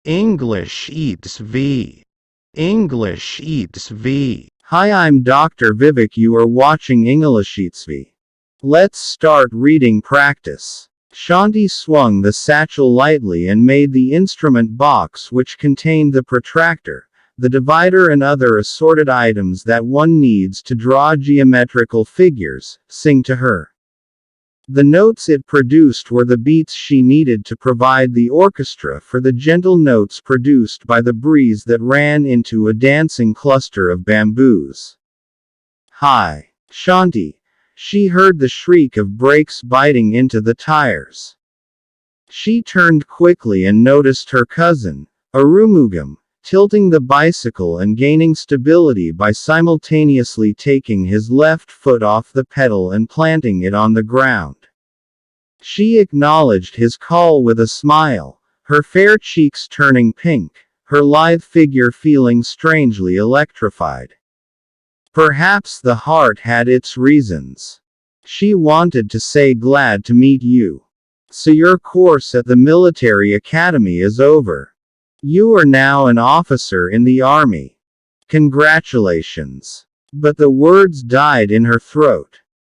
English Eats V. English Eats V. Hi, I'm Dr. Vivek. You are watching EnglishEatsV. Let's start reading practice. Shanti swung the satchel lightly and made the instrument box, which contained the protractor, the divider and other assorted items that one needs to draw geometrical figures, sing to her. The notes it produced were the beats she needed to provide the orchestra for the gentle notes produced by the breeze that ran into a dancing cluster of bamboos. Hi, Shanti. She heard the shriek of brakes biting into the tires. She turned quickly and noticed her cousin, Arumugam, tilting the bicycle and gaining stability by simultaneously taking his left foot off the pedal and planting it on the ground. She acknowledged his call with a smile, her fair cheeks turning pink, her lithe figure feeling strangely electrified. Perhaps the heart had its reasons. She wanted to say, "Glad to meet you. So your course at the military academy is over. You are now an officer in the army. Congratulations." But the words died in her throat.